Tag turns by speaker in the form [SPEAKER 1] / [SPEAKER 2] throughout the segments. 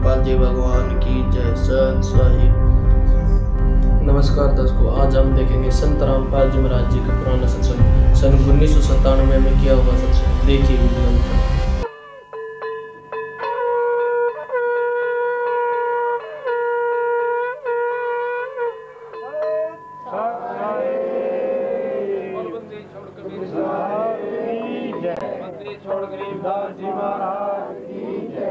[SPEAKER 1] रामपाल जी भगवान की जय। सत साहिब। नमस्कार दर्शकों, आज हम देखेंगे संत रामपाल जी महाराज जी का पुराना सत्संग सन 1997 में किया हुआ सत्संग। देखिए वीडियो अंत तक।
[SPEAKER 2] छोड़ गरीबदास जी महाराज की जय।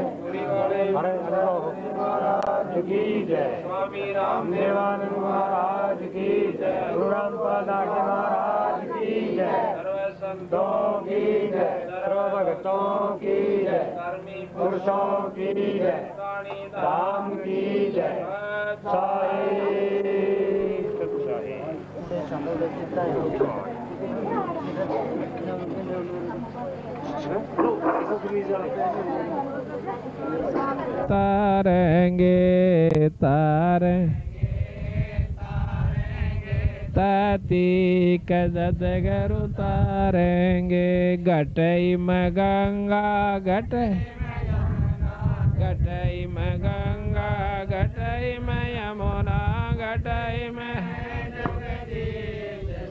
[SPEAKER 2] महाराज की जय। स्वामी रामदेवानंद महाराज की जय। गुरु रामपाल दास जी महाराज की जय। सर्व संतों की जय। सर्व भक्तों की जय। कर्मी पुरुषों की जय। राम की जय।
[SPEAKER 3] तारेंगे तातीक सतगुरु तारेंगे। घटई में गंगा घटई में गंगा घटई में यमुना घटई में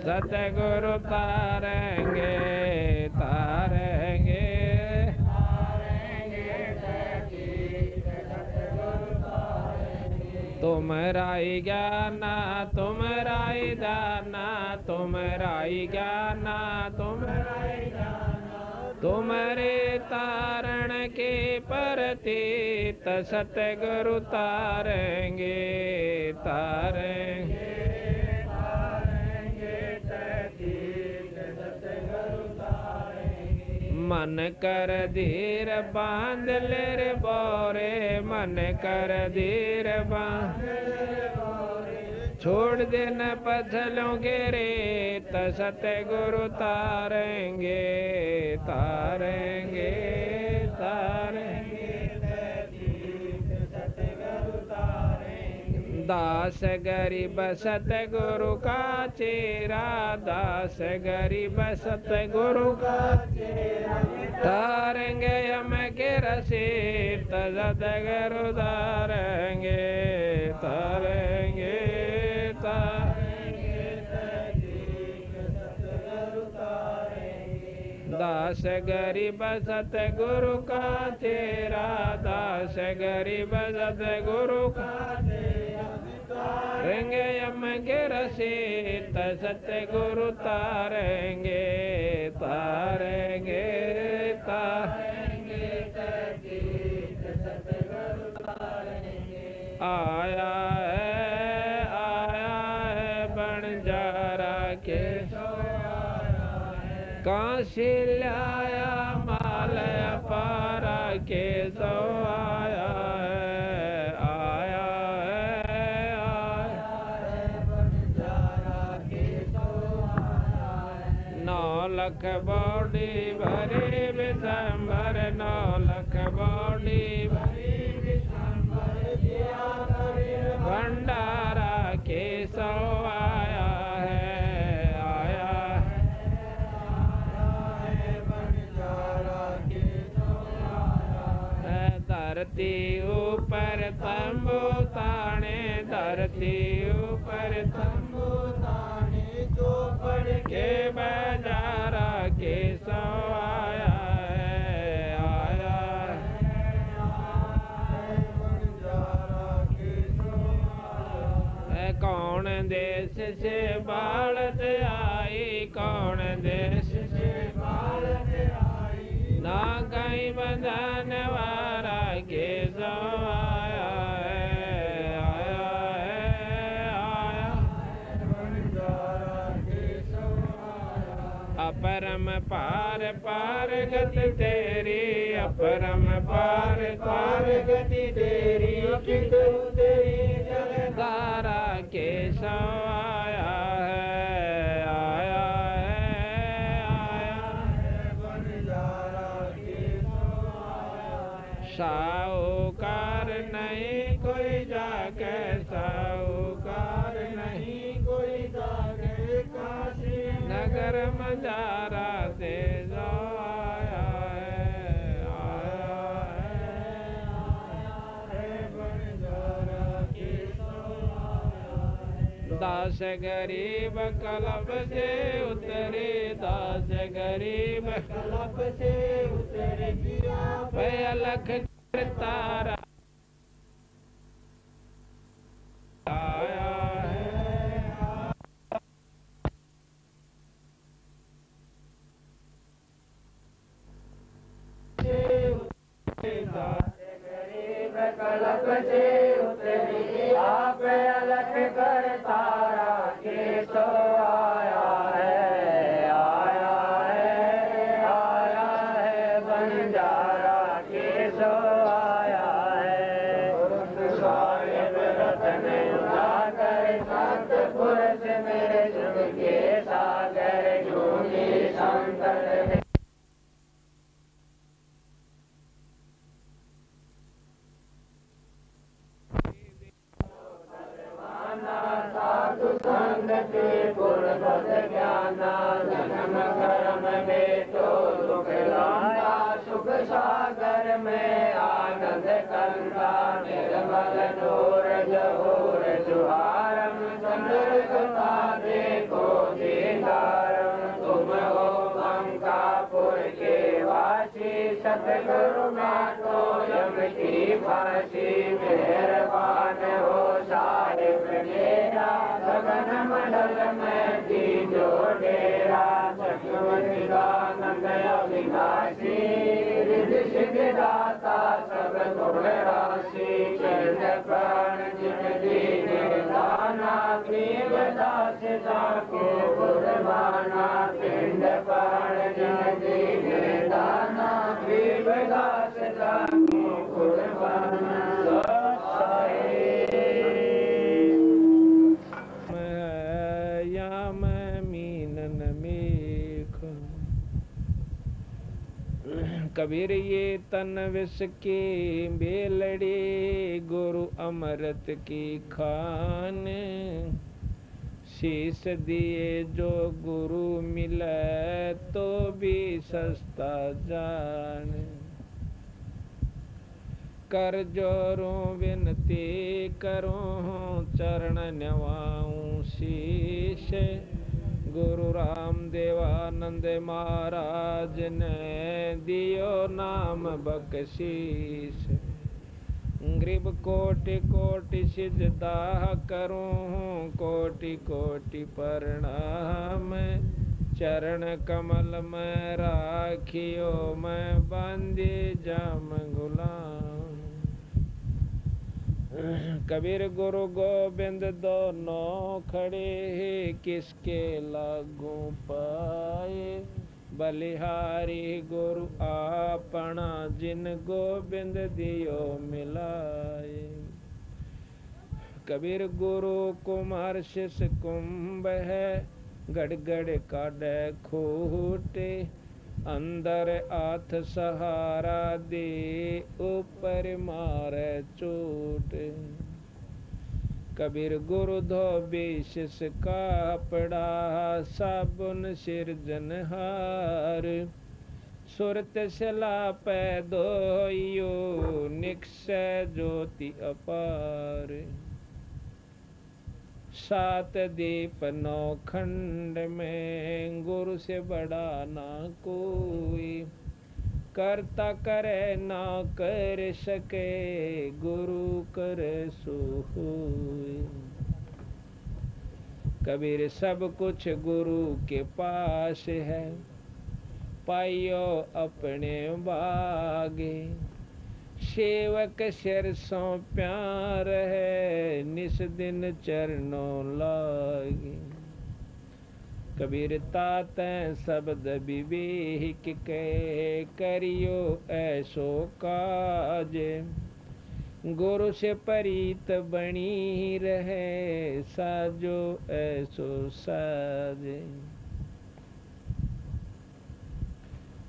[SPEAKER 3] सतगुरु तारेंगे तुमरा ही ज्ञाना तुमरा ही दाना तुमरा ही ज्ञाना तुम्हारे तारण के प्रतीत सतगुरु तारेंगे मन कर धीर बांध ले रे बोरे मन कर धीर बांध छोड़ देना पथलों के रेत सतगुरु तारेंगे दास गरीब सतगुरु का चेरा दास गरीब सतगुरु का चेरा तारेंगे हम के रसीद सतगुरु तारेंगे दास गरीब सतगुरु का चेरा दास गरीब सतगुरु का तारेंगे हम के रसीद सतगुरु तारेंगे आया है बंजारा के काशी लाया माल पारा के सो आया है 9 लाख बॉडी भरी विशंबर 9 लाख बॉडी भरी भंडारा के सो आया है धरती ऊपर तंबू ताने धरती ऊपर तंबू ताने तो पड़ के बाजारा के सो आया है कौन देश से बालत आई कौन देश से बालत आई ना कहीं बंधन वारा के सो आया अपरम पार पार गति तेरी अपरम पार पार गति तेरी तेरी जलधारा के सो आया साहूकार नहीं कोई जाके साहूकार नहीं कोई जाके काशी नगर मजारा से जो आया है दास गरीब कलप से उतरे, दास गरीब
[SPEAKER 2] कलप से उतरे जिया
[SPEAKER 3] पे अलख तारा आया
[SPEAKER 2] गरीब कलप से उतरी आप अलख कर तारा के तो आया है, आया है, आया है बंजारा के तो आया है। साहिब रतन उजागर सतपुर से मेरे जुग के सागर झूठी संकट साधु संग के गुणवत ज्ञाना जन्म कर्म में तो सुख लाया, सुख सागर में आनंद कंदा निर्मल नूर जहूर जुहारम चंद्रकता देखो दीदारम। तुम हो बंकापुर के वासी सतगुरु मातो यम की फांसी, मेहरबान हो साहिब मेरा गगन मंडल में दीजो डेरा। सतगुरानंद अविनाशी रिद्धि सिद्धि दाता सब गुण राशि, चरण प्राण जिन दीने दाना प्रेम दास जाको गुरमाना। पिंड प्राण जिन दीने दाना प्रेम दास जाको गुरमाना।
[SPEAKER 3] याम मीनन मेख कबीर ये तन विष के बेलड़े, गुरु अमृत की खान। शीश दिए जो गुरु मिले तो भी सस्ता जान। कर जोरों विनती करूं चरण नवाऊं शीश। गुरु राम देवानंद महाराज ने दियो नाम बख्शीश। ग्रीब कोटि कोटि सिजदा करूं, कोटि कोटि प्रणाम। चरण कमल में राखियो मैं बांधे जाम गुलाम। कबीर गुरु गोबिंद दोनों खड़े, किसके लागू पाए। बलिहारी गुरु आपना जिन गोबिंद दियो मिलाए। कबीर गुरु कुमार शिष कुंभ है, गड़गड़ काढ़े खूटे। अंदर हाथ सहारा दे, ऊपर मारे चोट। कबीर गुरु धोबी शिष कापड़ा, साबुन सिरजनहार। सुरत सला पै धोइयो, निक्षय ज्योति अपार। सात दीप नौ खंड में, गुरु से बड़ा ना कोई। करता करे ना कर सके, गुरु करे सो होय। कबीर सब कुछ गुरु के पास है, पाइयो अपने बागे। सेवक सिर सो प्यार है, निस दिन चरणों लागे। कबीर ताते शब्द विवेक के, करियो ऐसो काज। गुरु से परीत बनी रहे, साजो ऐसो साजे।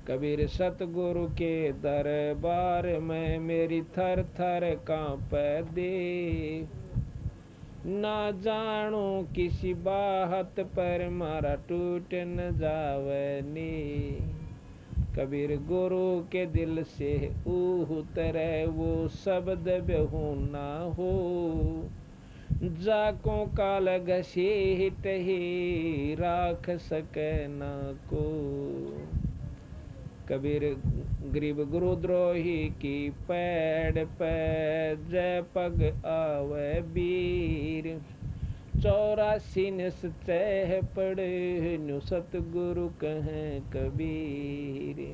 [SPEAKER 3] कबीर सतगुरु के दरबार में, मेरी थर थर कांपे दे। ना जानो किसी बात पर, मारा टूट न जावे नी। कबीर गुरु के दिल से उतरे, वो शब्द बेहू ना हो। जाको काल घसीट ही राख सके ना को। कबीर गरीब गुरुद्रोही की पैड़ पे जय पग आवे वीर। 84 निस चह पड़े नु सतगुरु कहें कबीर।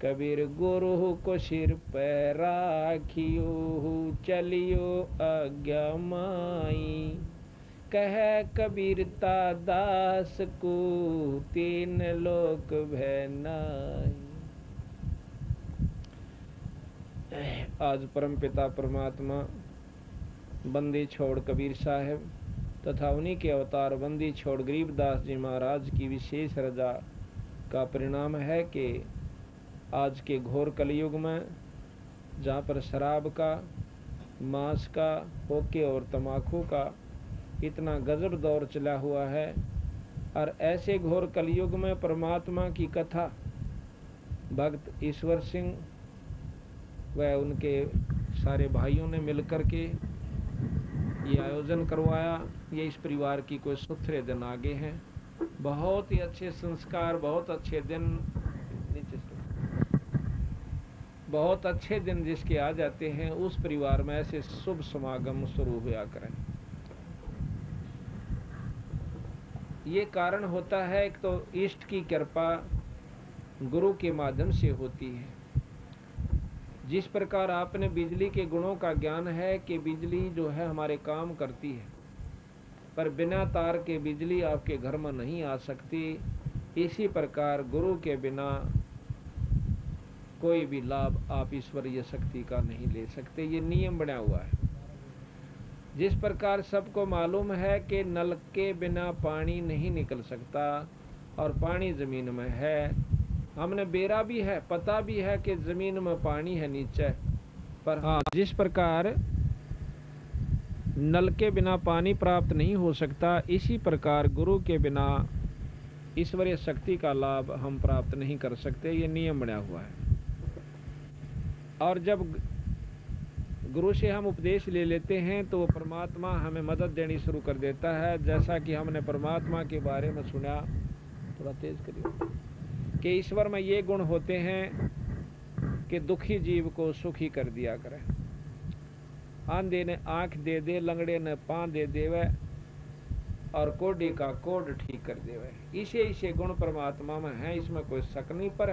[SPEAKER 3] कबीर गुरु को सिर पे राखियो चलियो आज्ञा माई। कह कबीरता दास को 3 लोक भय नाई। आज परम पिता परमात्मा बंदी छोड़ कबीर साहब तथा उन्हीं के अवतार बंदी छोड़ गरीबदास जी महाराज की विशेष रजा का परिणाम है कि आज के घोर कलयुग में जहाँ पर शराब का, मांस का, होके और तम्बाकू का इतना गजब दौर चला हुआ है, और ऐसे घोर कलयुग में परमात्मा की कथा भक्त ईश्वर सिंह व उनके सारे भाइयों ने मिलकर के ये आयोजन करवाया। ये इस परिवार की कोई सुथरे दिन आगे हैं। बहुत ही अच्छे संस्कार, बहुत अच्छे दिन, बहुत अच्छे दिन जिसके आ जाते हैं, उस परिवार में ऐसे शुभ समागम शुरू हुआ करें। ये कारण होता है कि तो इष्ट की कृपा गुरु के माध्यम से होती है। जिस प्रकार आपने बिजली के गुणों का ज्ञान है कि बिजली जो है हमारे काम करती है, पर बिना तार के बिजली आपके घर में नहीं आ सकती, इसी प्रकार गुरु के बिना कोई भी लाभ आप ईश्वरीय शक्ति का नहीं ले सकते। ये नियम बना हुआ है। जिस प्रकार सबको मालूम है कि नल के बिना पानी नहीं निकल सकता और पानी जमीन में है, हमने बेरा भी है, पता भी है कि जमीन में पानी है नीचे, पर हाँ, जिस प्रकार नल के बिना पानी प्राप्त नहीं हो सकता, इसी प्रकार गुरु के बिना ईश्वरीय शक्ति का लाभ हम प्राप्त नहीं कर सकते। ये नियम बना हुआ है। और जब गुरु से हम उपदेश ले लेते हैं तो परमात्मा हमें मदद देनी शुरू कर देता है। जैसा कि हमने परमात्मा के बारे में सुना, थोड़ा तेज करिए, कि ईश्वर में ये गुण होते हैं कि दुखी जीव को सुखी कर दिया करें। आंधे ने आंख दे दे, लंगड़े ने पाँव दे देवे और कोढ़ी का कोढ़ ठीक कर देवे। इसे गुण परमात्मा में है, इसमें कोई शक नहीं। पर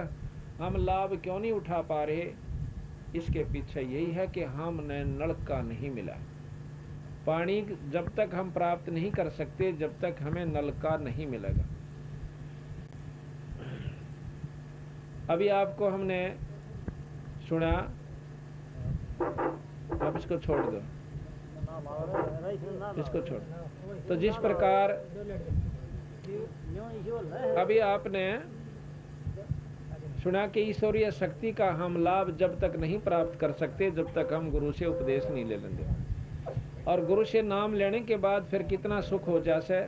[SPEAKER 3] हम लाभ क्यों नहीं उठा पा रहे, इसके पीछे यही है कि हमने नलका नहीं मिला। पानी जब तक हम प्राप्त नहीं कर सकते, जब तक हमें नलका नहीं मिलेगा। अभी आपको हमने सुना, अब इसको छोड़ दो, इसको छोड़। तो जिस प्रकार अभी आपने सुना कि ईश्वरीय शक्ति का हम लाभ जब तक नहीं प्राप्त कर सकते, जब तक हम गुरु से उपदेश नहीं ले लेंगे। और गुरु से नाम लेने के बाद फिर कितना सुख हो जाए।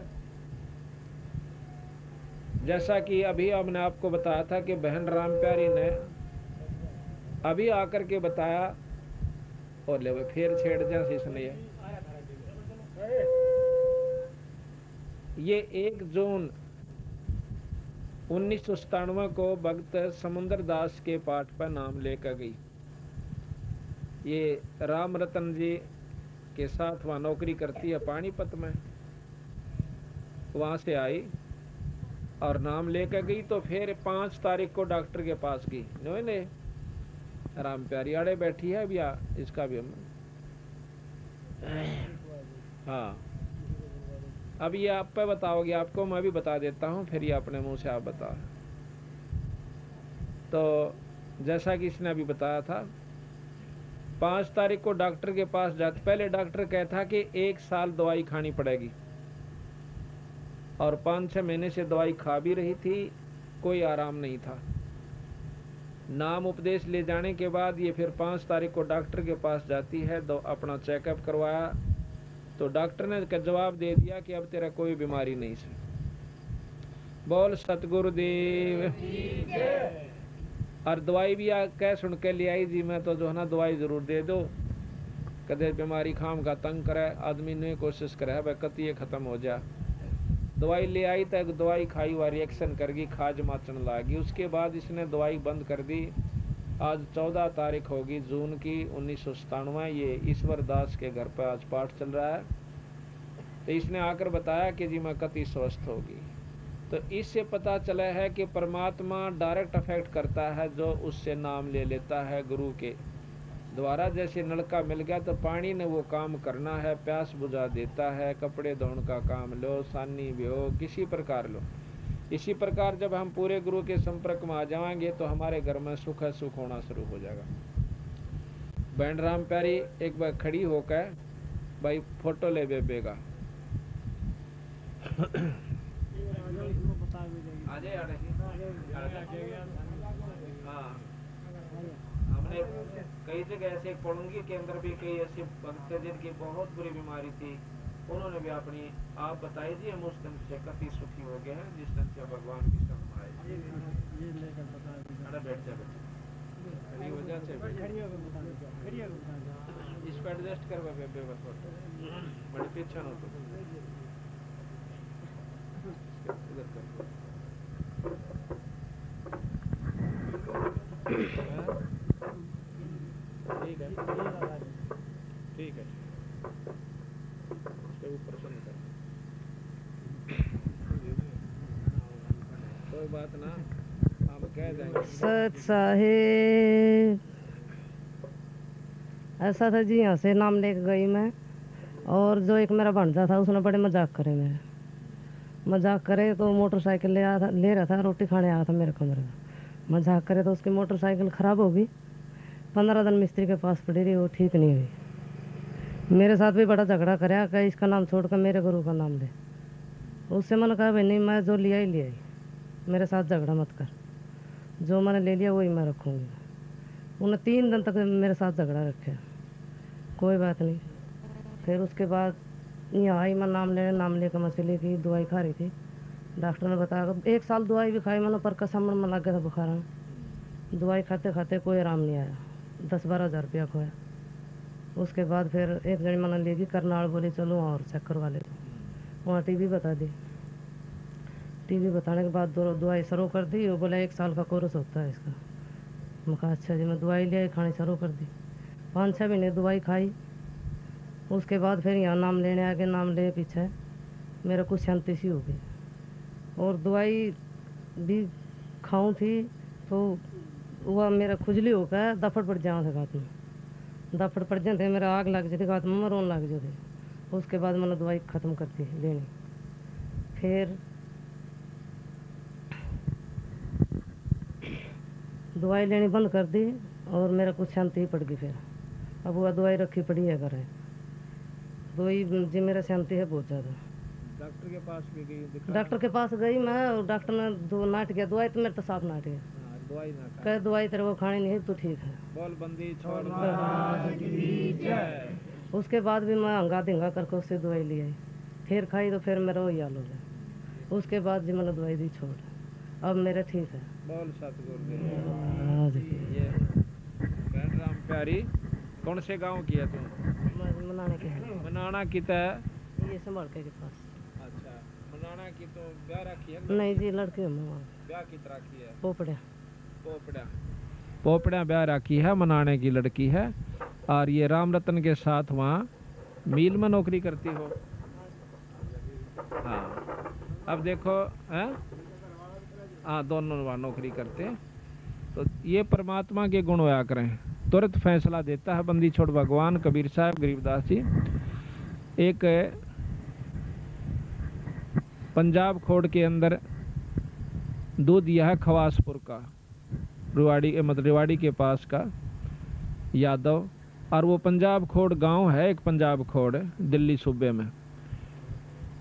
[SPEAKER 3] जैसा कि अभी हमने आपको बताया था कि बहन राम प्यारी ने अभी आकर के बताया, और ले वो फिर छेड़ जैसे इसने ये 1 जून 1997 को भक्त समुंदर दास के पाठ पर नाम लेकर गई। ये राम रतन जी के साथ वहाँ नौकरी करती है पानीपत में, वहाँ से आई और नाम लेकर गई। तो फिर 5 तारीख को डॉक्टर के पास गई। ने राम प्यारी आड़े बैठी है भैया, इसका भी हम हाँ, अब ये आप पे बताओगे, आपको मैं भी बता देता हूँ, फिर ये अपने मुंह से आप बताओ। तो जैसा कि इसने अभी बताया था, 5 तारीख को डॉक्टर के पास जाते, पहले डॉक्टर कहता कि 1 साल दवाई खानी पड़ेगी, और 5-6 महीने से दवाई खा भी रही थी, कोई आराम नहीं था। नाम उपदेश ले जाने के बाद ये फिर 5 तारीख को डॉक्टर के पास जाती है, तो अपना चेकअप करवाया। तो डॉक्टर ने जवाब दे दिया कि अब तेरा कोई बीमारी नहीं है। बोल सतगुरुदेव। और दवाई भी कह सुन के ले आई जी, मैं तो जो है ना दवाई जरूर दे दो। कदे बीमारी खाम का तंग करे, आदमी ने कोशिश करे भाई कति ये खत्म हो जा। दवाई ले आई तक दवाई खाई हुआ रिएक्शन कर गई, खाज माचन लागी। उसके बाद इसने दवाई बंद कर दी। आज 14 तारीख होगी जून की 1997। ये ईश्वर दास के घर पर आज पाठ चल रहा है। तो इसने आकर बताया कि जी मैं कति स्वस्थ होगी। तो इससे पता चला है कि परमात्मा डायरेक्ट अफेक्ट करता है जो उससे नाम ले लेता है गुरु के द्वारा। जैसे नलका मिल गया तो पानी ने वो काम करना है, प्यास बुझा देता है। कपड़े धोने का काम लो, सानी भी हो, किसी प्रकार लो। इसी प्रकार जब हम पूरे गुरु के संपर्क में आ जाएंगे तो हमारे घर में सुख सुख होना शुरू हो जाएगा। बहन राम प्यारी एक बार खड़ी होकर भाई फोटो ले बेबे का। हाँ, हमने कई जगह ऐसे पढ़ूंगी के अंदर भी कई ऐसे भक्त थे जिनकी बहुत बुरी बीमारी थी, उन्होंने भी अपनी आप बताइए जी हम उस दिन से काफी सुखी हो गए हैं जिस दिन से भगवान की शरण आए। बैठ जा खड़ी हो जा से इस पर एडजस्ट कर बेबे बड़े पीछे न तो इधर कर। ठीक है ठीक है, इसके ऊपर से निकल कोई बात ना, हम कह जाएंगे।
[SPEAKER 4] सत साहेब ऐसा था जी, यहाँ से नाम लेके गई मैं, और जो एक मेरा भांजा था उसने बड़े मजाक करे मेरे। मजाक करे तो मोटरसाइकिल ले रहा था, रोटी खाने आया था मेरे कमरे में। मजाक करे तो उसकी मोटरसाइकिल ख़राब हो गई। 15 दिन मिस्त्री के पास पड़ी रही, वो ठीक नहीं हुई। मेरे साथ भी बड़ा झगड़ा कराया कि इसका नाम छोड़कर मेरे गुरु का नाम ले। उससे मैंने कहा भाई नहीं, मैं जो लिया ही लिया ही, मेरे साथ झगड़ा मत कर, जो मैंने ले लिया वही मैं रखूँगी। उन्हें 3 दिन तक मेरे साथ झगड़ा रखे, कोई बात नहीं। फिर उसके बाद यहाँ आई, मैं नाम लेकर मछली की दवाई खा रही थी। डॉक्टर ने बताया 1 साल दवाई भी खाई मैंने, पर कसम में लग गया था बुखार में। दवाई खाते खाते कोई आराम नहीं आया, 10-12 हज़ार रुपया खोया। उसके बाद फिर एक जन मैंने लेगी करनाल, बोली चलो वहाँ और चेक करवा लेते। वहाँ टीबी बता दी। टीबी बताने के बाद दवाई शुरू कर दी। वो बोला 1 साल का कोर्स होता है इसका। मैं कहा अच्छा जी। मैं दवाई ले आई, खानी शुरू कर दी। 5-6 महीने दवाई खाई। उसके बाद फिर यहाँ नाम लेने आ गए। नाम ले पीछे मेरा कुछ शांति सी हो गई, और दवाई भी खाऊं थी तो वह मेरा खुजली हो गया, दफड़ पड़ जाओ थे गात में, दफड़ पड़ जाते मेरा आग लग जाती गात में, रोन लग जाते। उसके बाद मैंने दवाई ख़त्म कर दी लेनी। फिर दवाई लेनी बंद कर दी और मेरा कुछ शांति पड़ गई। फिर अब वह दवाई रखी पड़ी है घर है, दवाई जी मेरा शांति है बहुत ज़्यादा।
[SPEAKER 3] डॉक्टर के पास भी गई?
[SPEAKER 4] डॉक्टर के पास गई मैं, और डॉक्टर ने नाट गया दवाई, तो मेरे तो साफ नाट गया।
[SPEAKER 3] दवाई ना खा,
[SPEAKER 4] कह दवाई तेरे को खानी नहीं तो ठीक है।
[SPEAKER 3] बोल बंदी छोड़।
[SPEAKER 4] उसके बाद भी मैं हंगा धिंगा करके उससे दवाई ले आई। फिर खाई तो फिर मेरा वही हाल हो गया। उसके बाद जी मैंने दवाई दी छोड़, अब मेरा ठीक है।
[SPEAKER 3] बोल सतगुरु।
[SPEAKER 4] ये
[SPEAKER 3] बहन राम प्यारी कौन से गांव की है तुम?
[SPEAKER 4] मनाने के है,
[SPEAKER 3] मनाना की तो
[SPEAKER 4] ये संभाल के पास।
[SPEAKER 3] अच्छा, मनाना की तो ब्याह रखी है?
[SPEAKER 4] नहीं जी, लड़के
[SPEAKER 3] ब्याह की तरह की है?
[SPEAKER 4] पोपड़िया
[SPEAKER 3] पोपड़ा ब्याह रखी है, मनाने की लड़की है। और ये राम रतन के साथ वहाँ मिल में नौकरी करती हो? हाँ, अब देखो हाँ दोनों वहाँ नौकरी करते हैं। तो ये परमात्मा के गुण होया करें, तुरंत फैसला देता है बंदी छोड़ भगवान। कबीर साहब गरीबदास जी एक पंजाब खोड़ के अंदर दूध दिया है खवासपुर का, रेवाड़ी के पास का यादव। और वो पंजाब खोड़ गांव है, एक पंजाब खोड़ दिल्ली सूबे में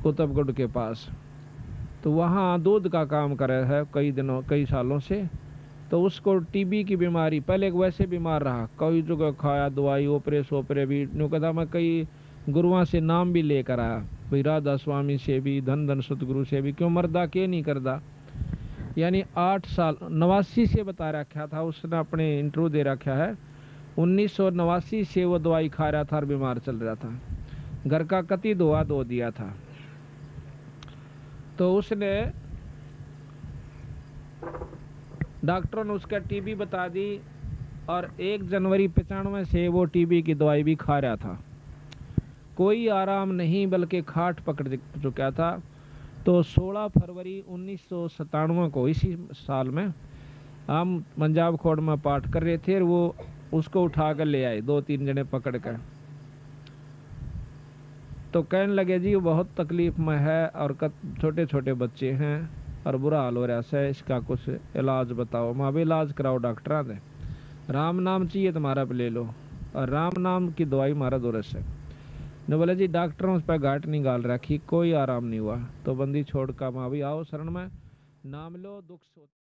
[SPEAKER 3] कुतुबगढ़ के पास। तो वहाँ दूध का काम कर रहा है कई सालों से। तो उसको टीबी की बीमारी, पहले वैसे बीमार रहा, कई जगह खाया दवाई, ओपरे भी न्यू कहा। मैं कई गुरुओं से नाम भी लेकर आया, भाई राधा स्वामी से भी, धन सतगुरु से भी, क्यों मरदा के नहीं करदा। यानी 8 साल 89 से बता रखा था उसने, अपने इंटरव्यू दे रखा है 1989 से वो दवाई खा रहा था और बीमार चल रहा था। घर का कति धोआ धो दिया था। तो उसने डॉक्टरों ने उसका टीबी बता दी और 1 जनवरी 95 से वो टीबी की दवाई भी खा रहा था। कोई आराम नहीं, बल्कि खाट पकड़ चुका था। तो 16 फरवरी 1997 को, इसी साल में, हम पंजाब खोड़ में पाठ कर रहे थे और वो उसको उठा कर ले आए 2-3 जने पकड़ कर। तो कहने लगे जी वो बहुत तकलीफ में है और छोटे छोटे बच्चे हैं और बुरा हाल हो रहा है, इसका कुछ इलाज बताओ। माँ भी इलाज कराओ, डॉक्टर दे, राम नाम चाहिए तुम्हारा पे ले लो, और राम नाम की दवाई मारा दोरस है। ने बोले जी डॉक्टरों उस पर घाट नहीं गाल रखी, कोई आराम नहीं हुआ। तो बंदी छोड़ कर माँ भी आओ शरण में, नाम लो, दुख सो।